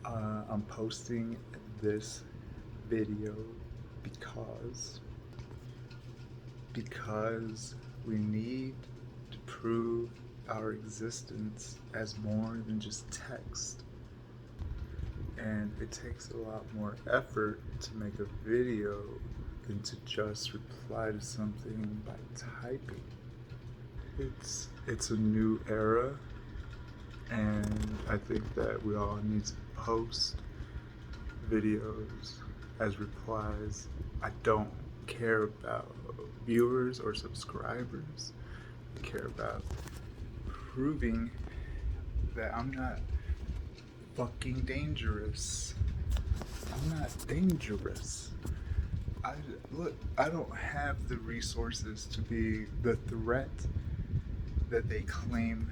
I'm posting this video because because we need to prove our existence as more than just text. And it takes a lot more effort to make a video than to just reply to something by typing. It's a new era, and I think that we all need to post videos as replies. I don't care about viewers or subscribers. I care about proving that I'm not fucking dangerous. I'm not dangerous. I don't have the resources to be the threat that they claim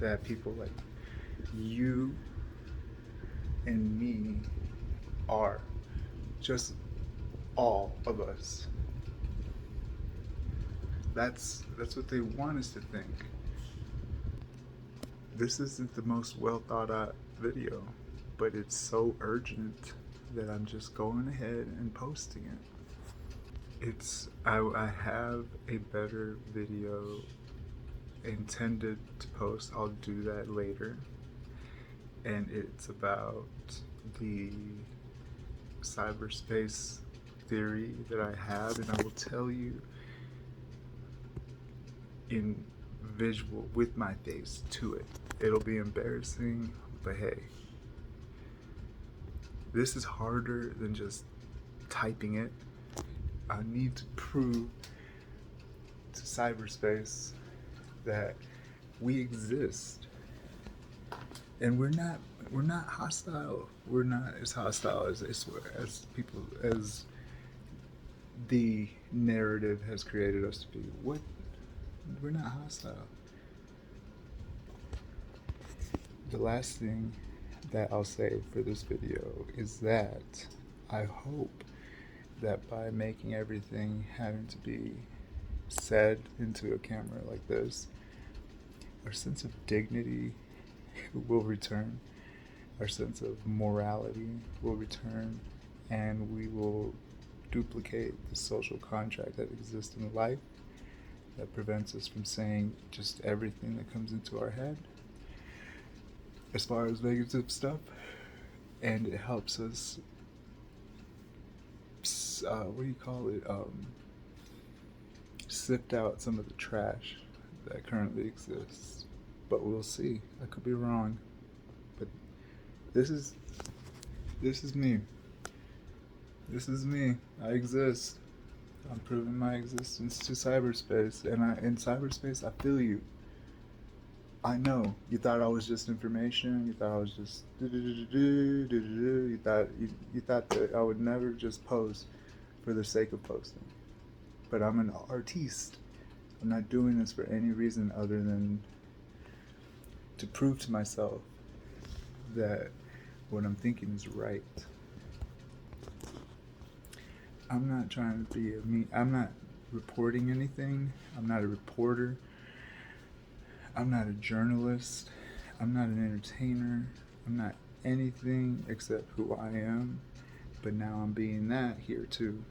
that people like you and me are. Just all of us. That's what they want us to think. This isn't the most well thought out video, but it's so urgent that I'm just going ahead and posting it. I have a better video intended to post. I'll do that later. And it's about the cyberspace theory that I have, and I will tell you in visual with my face to it. It'll be embarrassing, but hey, this is harder than just typing it. I need to prove to cyberspace that we exist, and we're not hostile. We're not as hostile as people as the narrative has created us to be. We're not hostile. The last thing that I'll say for this video is that I hope that by making everything having to be said into a camera like this, our sense of dignity will return, our sense of morality will return, and we will duplicate the social contract that exists in life that prevents us from saying just everything that comes into our head as far as negative stuff, and it helps us sift out some of the trash that currently exists. But we'll see. I could be wrong, but this is me. This is me. I exist. I'm proving my existence to cyberspace, and in cyberspace I feel you. I know. You thought I was just information. You thought I was just you thought that I would never just post for the sake of posting. But I'm an artiste. I'm not doing this for any reason other than to prove to myself that what I'm thinking is right. I'm not trying to be I'm not reporting anything. I'm not a reporter. I'm not a journalist. I'm not an entertainer. I'm not anything except who I am. But now I'm being that here too.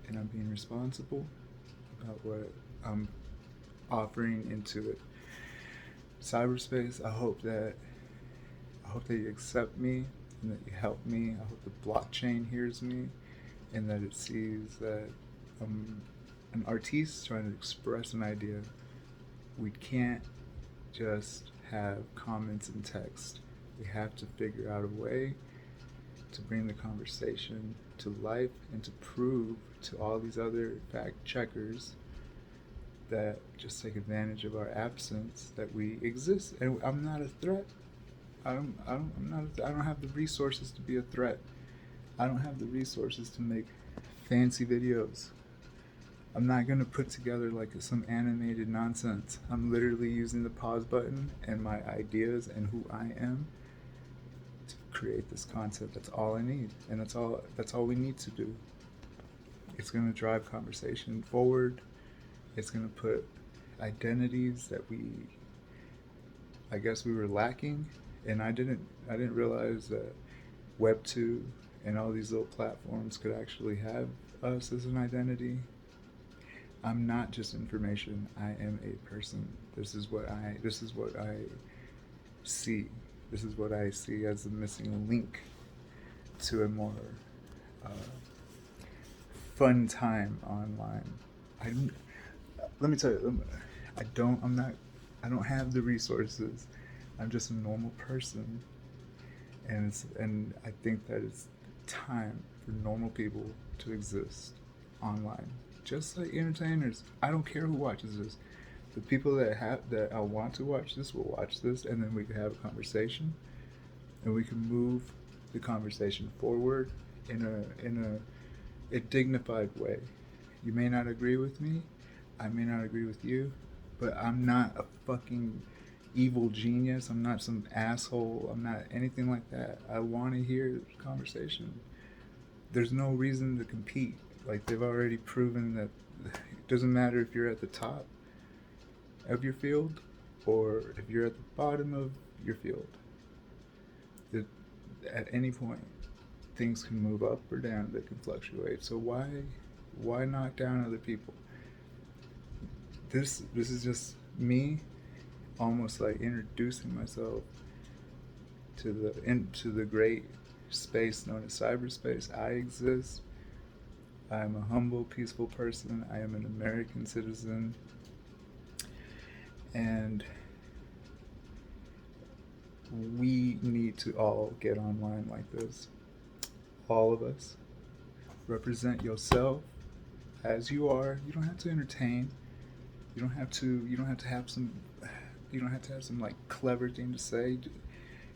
And I'm being responsible about what I'm offering into it. Cyberspace, I hope that you accept me and that you help me. I hope the blockchain hears me and that it sees that I'm an artiste trying to express an idea. We can't just have comments in text. We have to figure out a way to bring the conversation to life and to prove to all these other fact checkers that just take advantage of our absence that we exist. And I'm not a threat. I don't have the resources to be a threat. I don't have the resources to make fancy videos. I'm not gonna put together like some animated nonsense. I'm literally using the pause button and my ideas and who I am to create this content. That's all I need, and that's all we need to do. It's gonna drive conversation forward. It's gonna put identities that I guess we were lacking, and I didn't realize that Web2 and all these little platforms could actually have us as an identity. I'm not just information. I am a person. This is what I see. This is what I see as the missing link to a more uh, fun time online. I let me tell you, I don't have the resources. I'm just a normal person, and I think that it's time for normal people to exist online, just like entertainers. I don't care who watches this. The people that I want to watch this will watch this, and then we can have a conversation, and we can move the conversation forward in a dignified way. You may not agree with me, I may not agree with you, but I'm not a fucking evil genius. I'm not some asshole. I'm not anything like that. I want to hear the conversation. There's no reason to compete. Like, they've already proven that it doesn't matter if you're at the top of your field or if you're at the bottom of your field. At any point, things can move up or down. They can fluctuate. So why knock down other people? This is just me, almost like introducing myself into the great space known as cyberspace. I exist. I am a humble, peaceful person. I am an American citizen. And we need to all get online like this. All of us. Represent yourself as you are. You don't have to entertain. You don't have to have some like clever thing to say.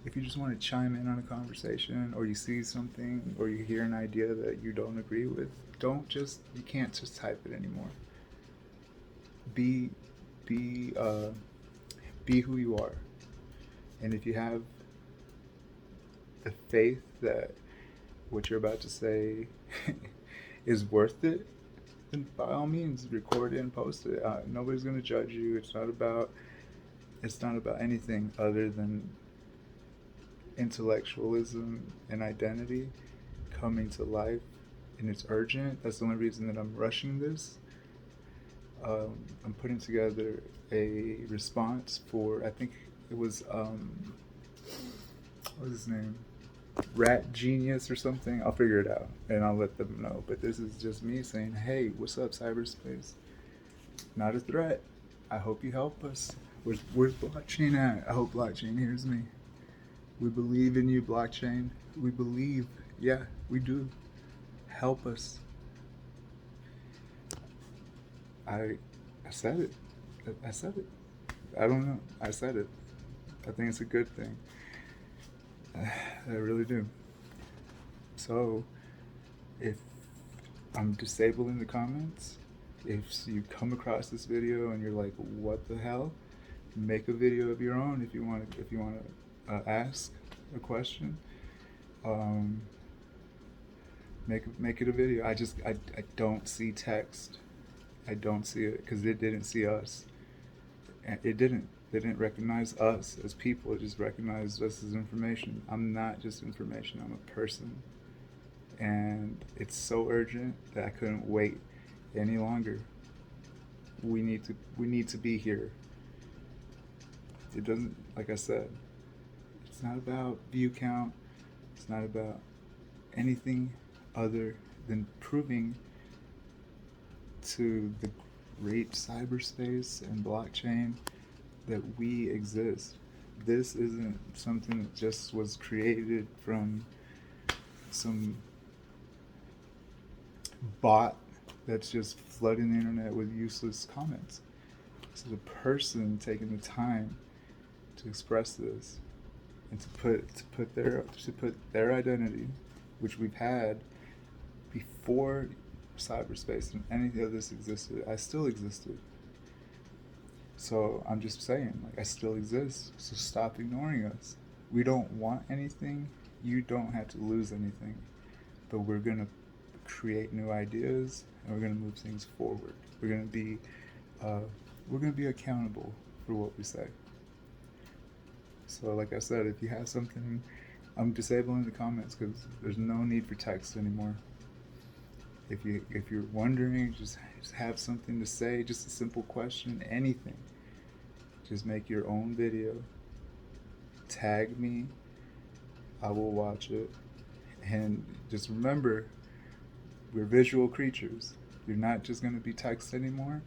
If you just want to chime in on a conversation, or you see something, or you hear an idea that you don't agree with, you can't just type it anymore. Be who you are. And if you have the faith that what you're about to say is worth it, then by all means record it and post it. Nobody's going to judge you. It's not about anything other than intellectualism and identity coming to life, and it's urgent. That's the only reason that I'm rushing this. I'm putting together a response for, I think it was what was his name, Rat Genius or something. I'll figure it out and I'll let them know. But this is just me saying, hey, what's up, cyberspace? Not a threat. I hope you help us. Where's blockchain at? I hope blockchain hears me. We believe in you, blockchain. We believe. Yeah, we do. Help us. I said it. I said it. I don't know. I said it. I think it's a good thing. I really do. So, if I'm disabling the comments, if you come across this video and you're like, "What the hell?" Make a video of your own if you want to ask a question. Make it a video. I don't see text. I don't see it because it didn't see us. It didn't. They didn't recognize us as people. It just recognized us as information. I'm not just information. I'm a person. And it's so urgent that I couldn't wait any longer. We need to be here. It doesn't, like I said, it's not about view count. It's not about anything other than proving to the great cyberspace and blockchain that we exist. This isn't something that just was created from some bot that's just flooding the internet with useless comments. This is a person taking the time to express this and to put their identity, which we've had before cyberspace and anything of this existed. I still existed. So I'm just saying, like, I still exist. So stop ignoring us. We don't want anything. You don't have to lose anything. But we're gonna create new ideas and we're gonna move things forward. We're gonna be accountable for what we say. So like I said, if you have something I'm disabling the comments because there's no need for text anymore. If you're wondering, just have something to say, just a simple question, anything. Just make your own video. Tag me. I will watch it. And just remember, we're visual creatures. You're not just gonna be text anymore.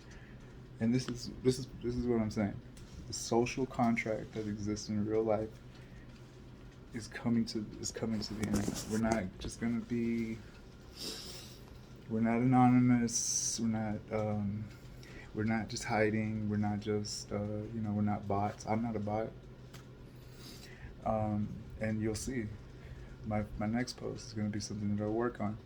And this is what I'm saying. The social contract that exists in real life is coming to the internet. We're not just gonna be. We're not anonymous. We're not just hiding. We're not just we're not bots. I'm not a bot. And you'll see. My next post is gonna be something that I work on.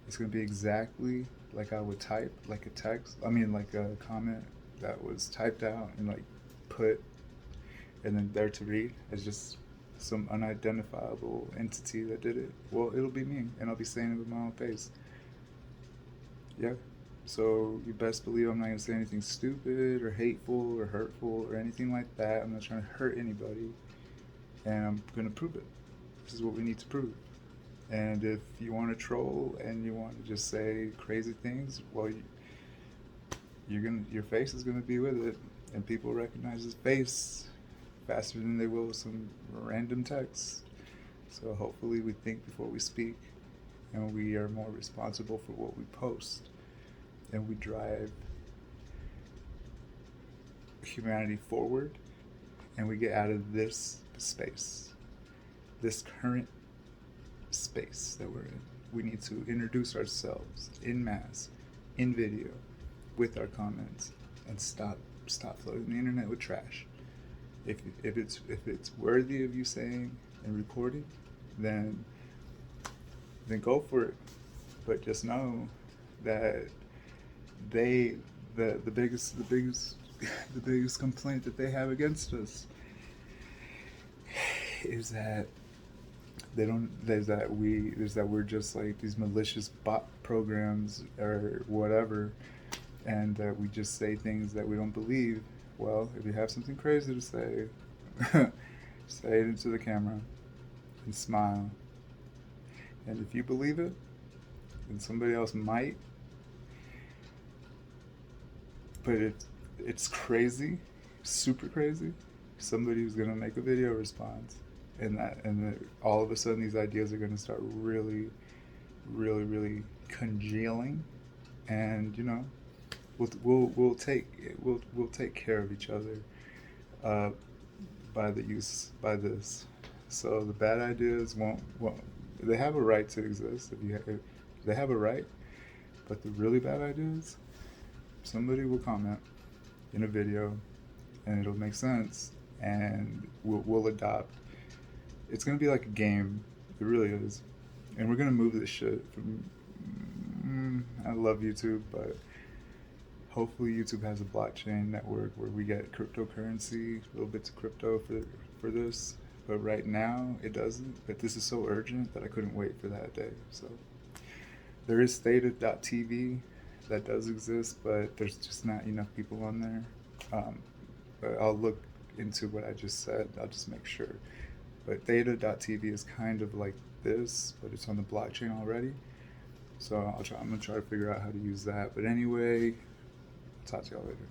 It's gonna be exactly like I would type, like a text. I mean, like a comment that was typed out and like put, and then there to read as just some unidentifiable entity that did it. Well, it'll be me, and I'll be saying it with my own face. Yeah. So you best believe I'm not gonna say anything stupid or hateful or hurtful or anything like that. I'm not trying to hurt anybody, and I'm gonna prove it. This is what we need to prove. And if you want to troll and you want to just say crazy things, well, your face is gonna be with it, and people recognize his face faster than they will some random text. So hopefully we think before we speak, and we are more responsible for what we post, and we drive humanity forward, and we get out of this space, this current space that we're in. We need to introduce ourselves in mass, in video, with our comments, and stop flooding the internet with trash. If it's worthy of you saying and recording, then go for it. But just know that the biggest the biggest complaint that they have against us is that we're just like these malicious bot programs or whatever, and that we just say things that we don't believe. Well, if you have something crazy to say, say it into the camera and smile. And if you believe it, then somebody else might. But it's crazy, super crazy. Somebody who's gonna make a video response, and all of a sudden these ideas are gonna start really, really, really congealing, and we'll take care of each other by this. So the bad ideas won't they have a right to exist if they have a right, but the really bad ideas, somebody will comment in a video, and it'll make sense, and we'll adopt. It's gonna be like a game. It really is, and we're gonna move this shit from. I love YouTube, but hopefully YouTube has a blockchain network where we get cryptocurrency, little bits of crypto for this. But right now it doesn't. But this is so urgent that I couldn't wait for that day. So there is theta.tv that does exist, but there's just not enough people on there. But I'll look into what I just said. I'll just make sure. But theta.tv is kind of like this, but it's on the blockchain already. So I'm gonna try to figure out how to use that. But anyway, talk to y'all later.